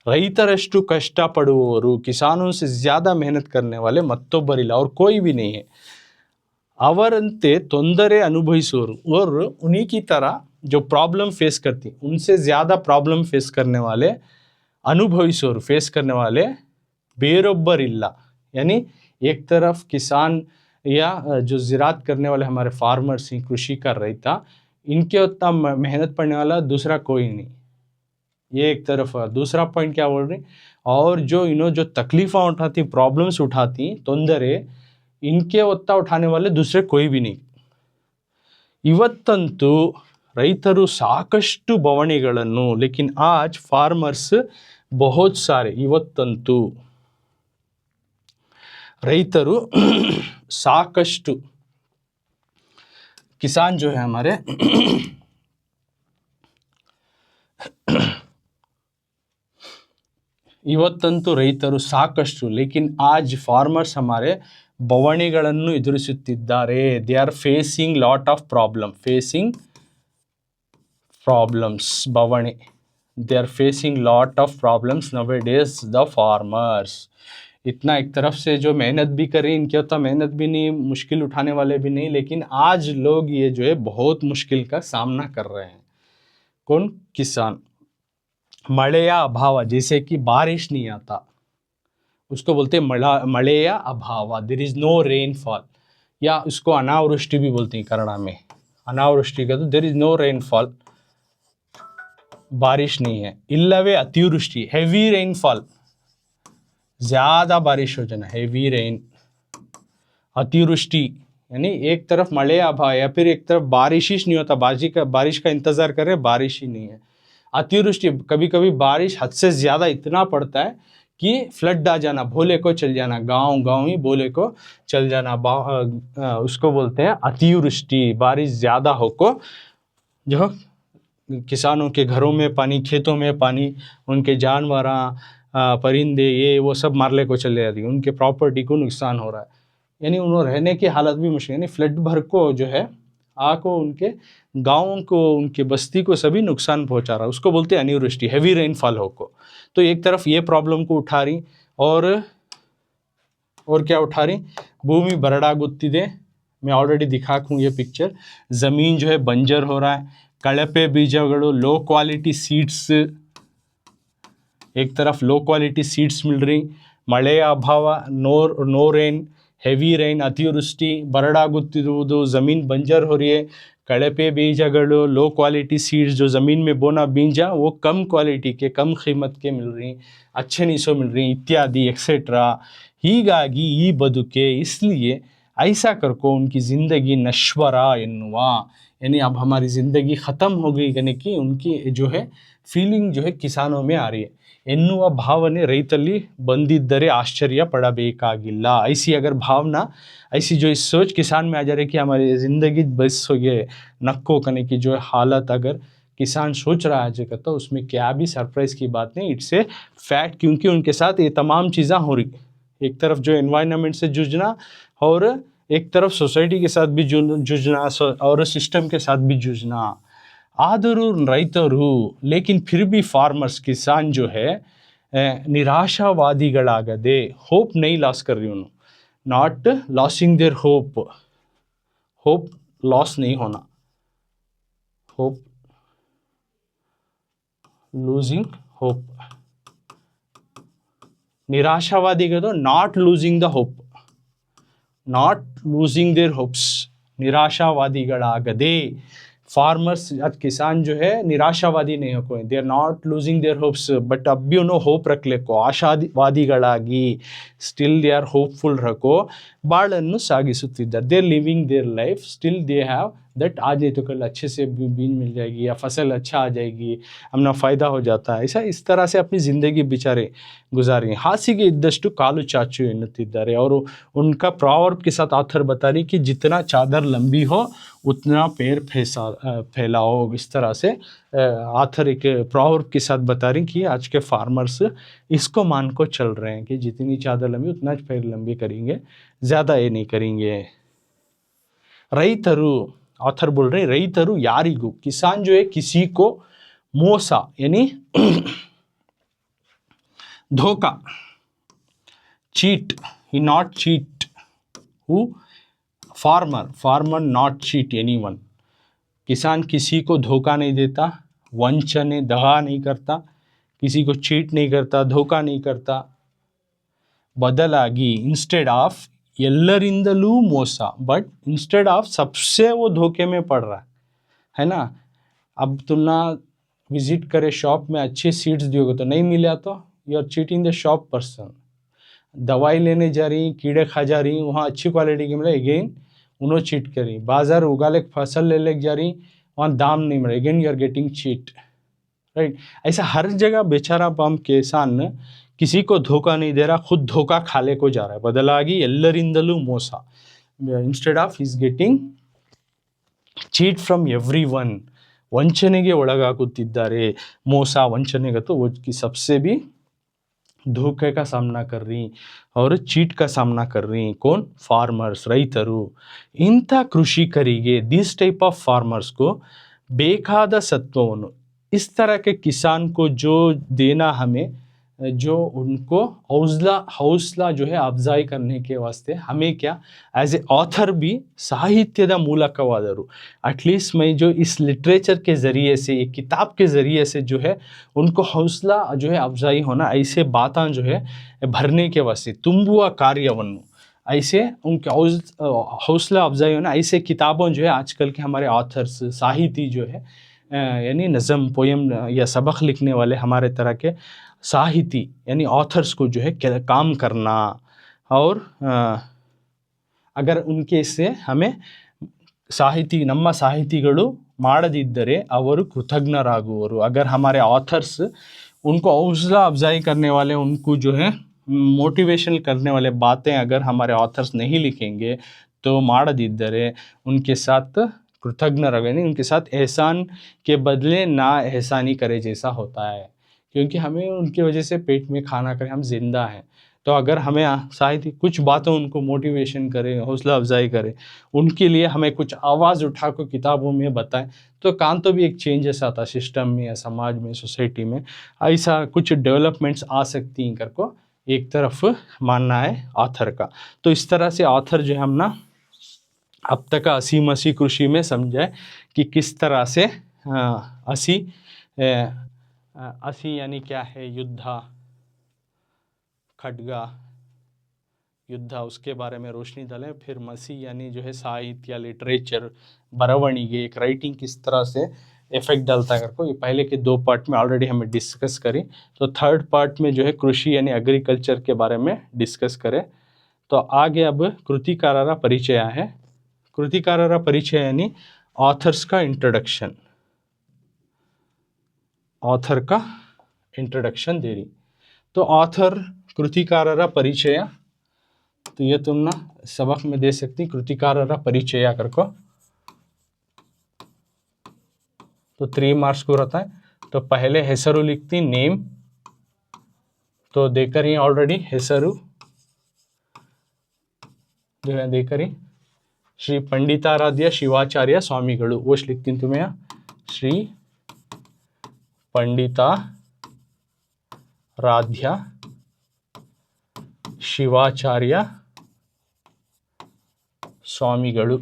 ರೈತರಷ್ಟು ಕಷ್ಟಪಡುವವರು, किसानों से ज़्यादा मेहनत करने वाले ಮತ್ತೊಬ್ಬರಿಲ್ಲ, और कोई भी नहीं है. ಅವರಂತೆ ತೊಂದರೆ ಅನುಭವಿಸುವರು, और उन्हीं की तरह जो प्रॉब्लम फेस करती, उनसे ज़्यादा प्रॉब्लम फेस करने वाले अनुभविसोर, फेस करने वाले ಬೇರೊಬ್ಬರಿಲ್ಲ. यानी एक तरफ किसान या जो ज़रात करने वाले हमारे फार्मर्स ही, कृषि कर रही था, इनके उतना मेहनत पड़ने वाला दूसरा कोई नहीं. ये एक तरफ. दूसरा पॉइंट क्या बोल रही, और जो जो तकलीफ़ा उठाती, प्रॉब्लम्स उठाती, ತೊಂದರೆ, इनके उतना उठाने वाले दूसरे कोई भी नहीं. ಇವತ್ತಂತೂ ರೈತರು ಸಾಕಷ್ಟು ಬವಣೆಗಳನ್ನು, लेकिन आज फार्मर्स बहुत सारे, ಇವತ್ತಂತೂ ರೈತರು ಸಾಕಷ್ಟು, किसान जो है हमारे ಇವತ್ತಂತೂ ರೈತರು ಸಾಕಷ್ಟು, लेकिन आज फार्मर्स हमारे ಬವಣೆಗಳನ್ನು ಎದುರಿಸುತ್ತಿದ್ದಾರೆ. They are facing lot of problems, ಬವಣೆ. they are facing lot of problems nowadays, the farmers. इतना एक तरफ से जो मेहनत भी कर रही, इनके उतना मेहनत भी नहीं, मुश्किल उठाने वाले भी नहीं, लेकिन आज लोग ये जो है बहुत मुश्किल का सामना कर रहे हैं. कौन? किसान. मಳೆಯ अभाव, जैसे कि बारिश नहीं आता, उसको बोलते हैं मಳೆಯ अभाव, देयर इज नो रेनफॉल, या उसको अनावृष्टि भी बोलते हैं कन्नड़ में. अनावृष्टि का तो देयर इज नो रेनफॉल, बारिश नहीं है. इल्लवे अतिवृष्टि, हेवी रेनफॉल, ज़्यादा बारिश हो जाना, हेवी रेन. अतिवृष्टि यानी एक तरफ मಳೆ अभाव, या फिर एक तरफ बारिश ही नहीं होता, बारिश का इंतज़ार कर रहे, बारिश ही नहीं है. अतिवृष्टि, कभी कभी बारिश हद से ज़्यादा इतना पड़ता है कि फ्लड आ जाना, भोले को चल जाना, गांव ही भोले को चल जाना, उसको बोलते हैं अतिवृष्टि. बारिश ज़्यादा हो को जो किसानों के घरों में पानी, खेतों में पानी, उनके जानवर, परिंदे, ये वो सब मारले को चले जाती, उनके प्रॉपर्टी को नुकसान हो रहा है. यानी उन्होंने रहने की हालत भी मुश्किल, यानी फ्लड भर को जो है आको उनके गाँव को, उनके बस्ती को सभी नुकसान पहुंचा रहा है. उसको बोलते हैं अनिवृष्टि, हैवी रेनफॉल हो को. तो एक तरफ ये प्रॉब्लम को उठा रही, और क्या उठा रही, भूमि बरड़ागुत्तिदे. मैं ऑलरेडी दिखा हूँ ये पिक्चर. ज़मीन जो है बंजर हो रहा है, कಳಪೆ ಬೀಜಗಳು, लो क्वालिटी सीड्स, एक तरफ लो क्वालिटी सीड्स मिल रही, ಮಳೆಯ अभाव, नो रेन, हेवी रेन, अतिवृष्टि, बरड़ागुತ್ತಿರುವುದು, ज़मीन बंजर हो रही है, कड़पे बीजಗಳು, लो क्वालिटी सीड्स, जो ज़मीन में बोना बीजा वो कम क्वालिटी के, कम कीमत के मिल रही, अच्छे नहीं सो मिल रही इत्यादि एक्सेट्रा. ಹೀಗಾಗಿ ಈ ಬದುಕೆ इसलिए ऐसा करको उनकी ज़िंदगी नश्वरा एन्नुवा, यानी अब हमारी ज़िंदगी ख़त्म हो गई यानी कि उनकी जो है फीलिंग जो है किसानों में आ रही है ಎನ್ನುವ ಭಾವನೆ ರೈತಲ್ಲಿ ಬಂದಿದ್ದರೆ आश्चर्य पड़ಬೇಕಾಗಿಲ್ಲ. ऐसी अगर भावना, ऐसी जो इस सोच किसान में आ जा रही कि हमारी ज़िंदगी बस हो गए नक्को करने की जो हालत अगर किसान सोच रहा है जगह, तो उसमें क्या भी सरप्राइज़ की बात नहीं. इट्स ए फैक्ट, क्योंकि उनके साथ ये तमाम चीज़ें हो रही. एक तरफ जो एनवायरनमेंट से जूझना और एक तरफ सोसाइटी के साथ भी जूझना और सिस्टम के साथ भी जूझना. आदरू रैतरू, लेकिन फिर भी फार्मर्स किसान जो है निराशावादिಗಳಾಗದೆ, होप नहीं लॉस कर रही उन्होंने, not losing their hope, hope loss नहीं होना, होप लूजिंग होप, निराशावादिಗಳು not losing the hope, not losing their hopes, निराशावादिಗಳಾಗದೆ. फार्मर्स आज किसान जो है निराशावादी नहीं हो कोई, they are not losing their hopes, but अब भी उन्होंने होप रख लेको, ಆಶಾವಾದಿಗಳಾಗಿ ಸ್ಟಿಲ್ ದೇ ಆರ್ ಹೋಪ್ಫುಲ್ रखो, ಬಾಳನ್ನು ಸಾಗಿಸುತ್ತಿದ್ದಾರೆ. They are living their life, still they have that आज नहीं तो कल अच्छे से बीज मिल जाएगी या फसल अच्छा आ जाएगी, अपना फ़ायदा हो जाता है. ऐसा इस तरह से अपनी ज़िंदगी बेचारे गुजारी. हासिಗೆ ಇದ್ದಷ್ಟು ಕಾಲು ಚಾಚು ಎನ್ನುತ್ತಿದ್ದಾರೆ. और उनका प्रॉवर्ब के साथ ऑथर बता रही कि जितना चादर लंबी हो उतना पैर फैलाओ. इस तरह से ऑथर एक प्रॉवर्ब के साथ बता रही कि आज के फार्मर्स इसको मान को चल रहे हैं कि जितनी चादर लंबी उतना पैर लंबी करेंगे, ज़्यादा ये नहीं करेंगे. रैतरू, ऑथर बोल रहे रैतरू यारिगू, किसान जो है किसी को मोसा यानी धोखा, cheat, he not cheat, who farmer not cheat anyone. किसान किसी को धोखा नहीं देता, वंचने दगा नहीं करता, किसी को चीट नहीं करता, धोखा नहीं करता. बदलागी इंस्टेड ऑफ ಎಲ್ಲರಿಂದಲೂ ಮೋಸ, बट इंस्टेड ऑफ सबसे वो धोखे में पड़ रहा है ना. अब तुम ना विजिट करे शॉप में, अच्छे सीड्स दियोगे तो नहीं मिला तो you are cheating the shop person. दवाई लेने जा रही, कीड़े खा जा रही, वहाँ अच्छी क्वालिटी की मिले, अगेन उन्होंने चीट करी. बाजार उगाले फसल ले लेके जा रही, वहाँ दाम नहीं मिले, again you are getting cheat, right. ऐसा हर जगह बेचारा हम किसान किसी को धोखा नहीं दे रहा, खुद धोखा खाले को जा रहा है. बदलागी ಎಲ್ಲರಿಂದಲೂ ಮೋಸ, instead of is getting cheat from everyone, ವಂಚನೆಗೆ ಒಳಗಾಗುತ್ತಿದ್ದಾರೆ. ಮೋಸ ವಂಚನೆಗೆ तो वो की सबसे भी धोखे का सामना कर रही और चीट का सामना कर रही. कौन? फार्मर्स, ರೈತರು. ಇಂಥ ಕೃಷಿಕರಿಗೆ, दिस टाइप ऑफ फार्मर्स को ಬೇಕಾದ सत्वವನ್ನು, इस तरह के किसान को जो देना हमें, जो उनको हौसला जो है अफजाई करने के वास्ते हमें क्या एज ए ऑथर भी साहित्यದ ಮೂಲಕವಾದರೂ एटलीस्ट मैं जो इस लिटरेचर के ज़रिए से, एक किताब के ज़रिए से जो है उनको हौसला जो है अफजाई होना, ऐसे बातें जो है भरने के वास्ते ತುಂಬುವ ಕಾರ್ಯವನ್ನು, ऐसे उनके हौसला अफजाई होना, ऐसे किताबों जो है आजकल के हमारे ऑथर्स, साहिती जो है यानी नज़म, पोयम या सबक लिखने वाले हमारे तरह के साहिती यानी ऑथर्स को जो है काम करना. और अगर उनके से हमें साहिती, ನಮ್ಮ ಸಾಹಿತಿಗಳು ಮಾಡದಿದ್ದರೆ ಅವರು ಕೃತಜ್ಞರಾಗುವರು. अगर हमारे ऑथर्स उनको हौसला अफजाई करने वाले, उनको जो है मोटिवेशन करने वाले बातें अगर हमारे ऑथर्स नहीं लिखेंगे तो ಮಾಡದಿದ್ದರೆ उनके साथ कृतज्ञ नहीं, उनके साथ एहसान के बदले ना एहसानी करे जैसा होता है. क्योंकि हमें उनकी वजह से पेट में खाना करें, हम जिंदा हैं. तो अगर हमें साहित्य कुछ बातों उनको मोटिवेशन करें, हौसला अफजाई करें, उनके लिए हमें कुछ आवाज़ उठा कर किताबों में बताएं, तो कान तो भी एक चेंजेस आता सिस्टम में या समाज में, सोसाइटी में. ऐसा कुछ डेवलपमेंट्स आ सकती हैं कर को एक तरफ मानना है ऑथर का. तो इस तरह से ऑथर जो है हम ना अब तक असी मसी कृषि में समझाए कि किस तरह से असी यानी क्या है, युद्ध, खड्गा, युद्ध उसके बारे में रोशनी डालें। फिर मसीह यानी जो है साहित्य, लिटरेचर, बरवणिगे, एक राइटिंग किस तरह से इफेक्ट डालता है करको, ये पहले के 2 पार्ट में ऑलरेडी हमें डिस्कस करी। तो थर्ड पार्ट में जो है कृषि यानी एग्रीकल्चर के बारे में डिस्कस करें। तो आगे अब कृतिकारारा परिचय है। कृतिकारारा परिचय यानी ऑथर्स का इंट्रोडक्शन, ऑथर का इंट्रोडक्शन दे रही। तो ऑथर कृतिकारारा परिचय, तो ये तुम ना सबक में दे सकती कृतिकारारा परिचय करको, तो 3 मार्क्स को रहता है। तो पहले हेसरु लिखती, नेम तो देकर ही ऑलरेडी हेसरु जो है देकर ही, श्री पंडिताराध्य शिवाचार्य स्वामीगळु वो लिखती तुम्हें यहाँ, श्री पंडिताराध्य शिवाचार्य स्वामीगळु,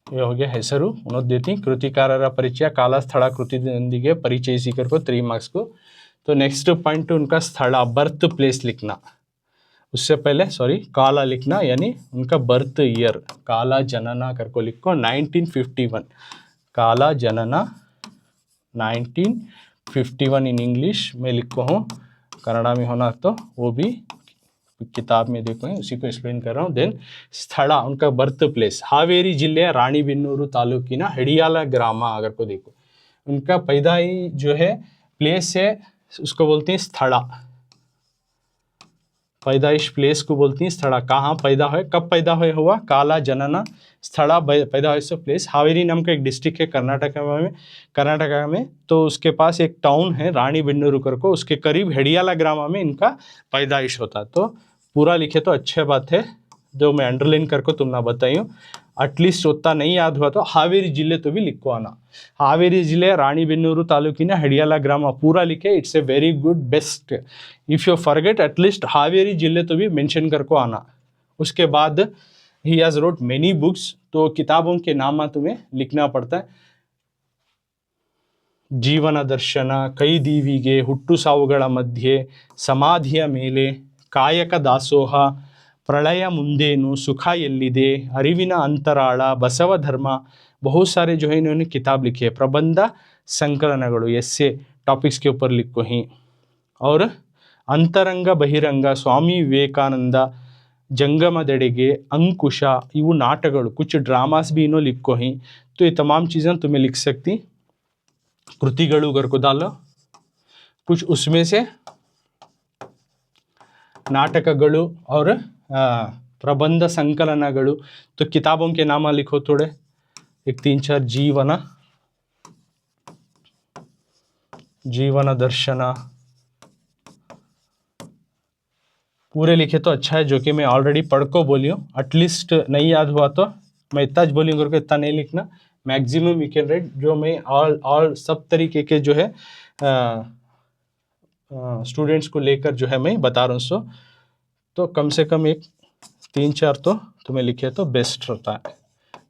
ये हो गया ಹೆಸರು उन्होंने देती। कृतिकारರ परिचय, काला स्थಳ कृतियोंदिगे परिचಯಿಸಿ करको 3 मार्क्स को। तो नेक्स्ट पॉइंट उनका स्थल, बर्थ प्लेस लिखना। उससे पहले सॉरी काला लिखना यानी उनका बर्थ ईयर, काला जनना करको लिखो 1951, काला जनना 1951 इन इंग्लिश में लिखो हूँ, कन्नड़ा में होना तो वो भी किताब में देखो, उसी को एक्सप्लेन कर रहा हूँ। देन स्थला उनका बर्थ प्लेस, हावेरी जिले रानीबेन्नूर तालूकिना हेडियाला ग्रामा अगर को देखो, उनका पैदाई जो है प्लेस है उसको बोलते हैं स्थला, पैदाइश प्लेस को बोलती हैं स्थला। कहाँ पैदा हुए, कब पैदा हुआ, काला जनना स्थला पैदा हुए सो प्लेस। हावेरी नाम का एक डिस्ट्रिक्ट है कर्नाटका में, तो उसके पास एक टाउन है रानीबेन्नूर को, उसके करीब हेडियाला ग्रामा में इनका पैदाइश होता। तो पूरा लिखे तो अच्छी बात है, जो मैं अंडरलाइन करके तुमने बताई हूँ। एटलीस्ट उतना नहीं याद हुआ तो हावेरी जिले तो भी लिखो आना, हावेरी जिले रानीबेन्नूर तालूकिना हेडियाला ग्राम पूरा लिखे, it's a very good best. If you forget at least Haveri जिले तो भी मेंशन करको आना। उसके बाद ही हैज़ रोट मेनी बुक्स, तो किताबों के नाम तुम्हें लिखना पड़ता है। जीवन दर्शन, कई दीविगे, हुट्टु सावुಗಳ ಮಧ್ಯೆ, ಸಮಾಧಿಯ ಮೇಲೆ, ಕಾಯಕ ದಾಸೋಹ, ಪ್ರಳಯ ಮುಂದೇನು, ಸುಖ ಎಲ್ಲಿದೆ, ಅರಿವಿನ ಅಂತರಾಳ, ಬಸವ ಧರ್ಮ, बहुत सारे जो है इन्होंने किताब लिखी है। प्रबंध संकलनಗಳು ऐसे टॉपिक्स के ऊपर लिखो ही। और अंतरंग बहिरंग, स्वामी विवेकानंद, जंगमदೆಡೆಗೆ, अंकुश, इವು नाटकಗಳು, कुछ ड्रामास भी इन्होंने लिखो ही। तो ये तमाम चीज़ें तुम्हें लिख सकती कृतिಗಳು घर को डालो, कुछ उसमें से नाटकಗಳು और प्रबंध संकलनಗಳು। तो किताबों के नाम लिखो थोड़े, एक 3-4 जीवन दर्शन पूरे लिखे तो अच्छा है, जो कि मैं ऑलरेडी पढ़ को बोली हूँ। एटलीस्ट नहीं याद हुआ तो मैं इतना बोली हूँ करके इतना नहीं लिखना, मैक्सिमम यू कैन राइट। जो मैं ऑल सब तरीके के जो है स्टूडेंट्स को लेकर जो है मैं बता रहा हूँ। सो तो कम से कम एक 3-4 तो तुम्हें लिखे तो बेस्ट रहता है।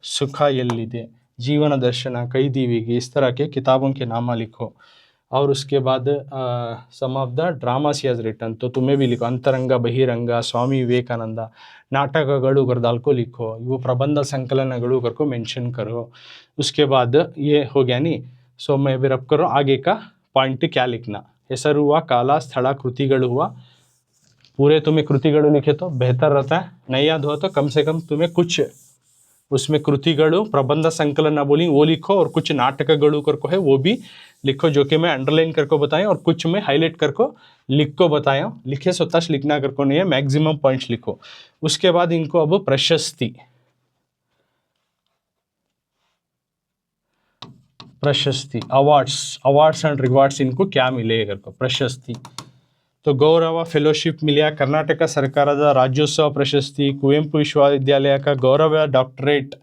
सुख ಎಲ್ಲಿದೆ, जीवन दर्शन, कई दीविगे, इस तरह के किताबों के नाम लिखो। और उसके बाद some of the dramas he has written, तो तुम्हें भी लिखो अंतरंग बहिरंग, स्वामी विवेकानंद, नाटकಗಳು गरदाल को लिखो, वो प्रबंध संकलनಗಳು कर को मेंशन करो। उसके बाद ये हो गया नहीं। सो मैं भी रब करो आगे का पॉइंट क्या लिखना, ಹೆಸರು हुआ, काला स्थल कृतिಗಳು हुआ, पूरे तुम्हें कृतिಗಳು लिखे तो बेहतर रहता है। नहीं याद हुआ तो कम से कम तुम्हें कुछ उसमें कृतिಗಳು प्रबंध संकलन बोली वो लिखो, और कुछ नाटकಗಳು करको है वो भी लिखो, जो कि मैं अंडरलाइन करको बताया, और कुछ में हाईलाइट करको लिख को बताया। लिखे स्वतः लिखना करको नहीं है, मैक्सिमम पॉइंट्स लिखो। उसके बाद इनको अब प्रशस्ति, अवार्ड्स एंड रिवार्ड्स इनको क्या मिलेगा करको प्रशस्ति। तो गौरव फेलोशिप मिलिया कर्नाटक ಸರ್ಕಾರದ राज्योत्सव प्रशस्ति, कुवेंपु विश्वविद्यालय का गौरव डॉक्टरेट,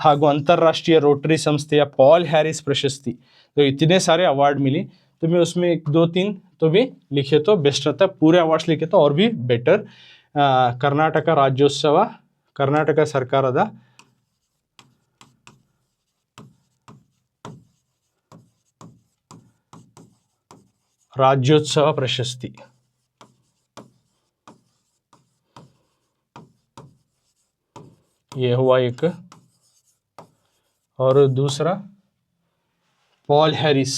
ಹಾಗೂ अंतर्राष्ट्रीय रोटरी संस्थೆಯ पॉल हैरिस प्रशस्ति। तो इतने सारे अवार्ड मिली, तुम्हें उसमें 1-2-3 तो भी लिखे तो बेस्ट रहता है। पूरे अवार्ड्स लिखे तो और भी बेटर। कर्नाटक राज्योत्सव, कर्नाटक ಸರ್ಕಾರದ राज्योत्सव प्रशस्ति, ये हुआ एक। और दूसरा पॉल हैरिस,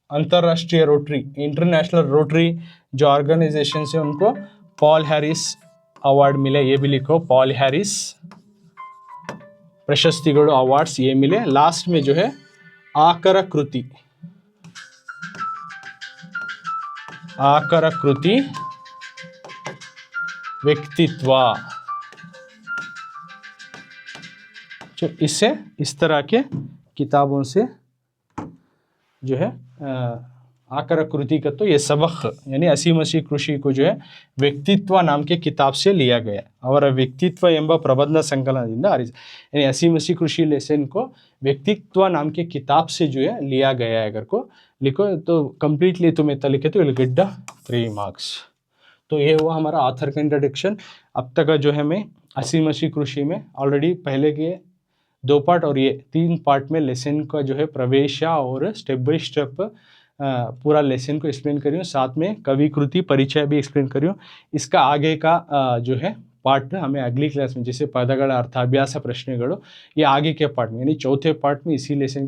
अंतर्राष्ट्रीय रोटरी, इंटरनेशनल रोटरी जो ऑर्गेनाइजेशन है उनको पॉल हैरिस अवार्ड मिले, ये भी लिखो, पॉल हैरिस प्रशस्तिगढ़ अवार्ड्स ये मिले। लास्ट में जो है आकराकृति, आकराकृति व्यक्तित्व, जो इससे इस तरह के किताबों से जो है आकराकृति का तो ये सबक यानी हसीमसी कृषि को जो है व्यक्तित्व नाम के किताब से लिया गया। और व्यक्तित्व ಎಂಬ ಪ್ರಬಂಧ ಸಂಕಲನದಿಂದ यानी हसीमसी कृषि लेसन को व्यक्तित्व नाम के किताब से जो है लिया गया है। अगर को लिखो तो कंप्लीटली तुम्हें तो लिखे तो विल गेट द 3 मार्क्स। तो ये हुआ हमारा ऑथर का इंट्रोडक्शन। अब तक का जो है मैं हसीमसी कृषि में ऑलरेडी पहले के 2 पार्ट और ये 3 पार्ट में लेसन का जो है प्रवेश और स्टेप बाय स्टेप पूरा लेसन को एक्सप्लेन करी हूँ, साथ में कवि कृति परिचय भी एक्सप्लेन करी हूँ। इसका आगे का जो है पार्ट हमें अगली क्लास में, जैसे पदಗಳ ಅರ್ಥಾಭ್ಯಾಸ ಪ್ರಶ್ನೆಗಳು, ये आगे के पार्ट में यानी चौथे पार्ट में इसी लेसन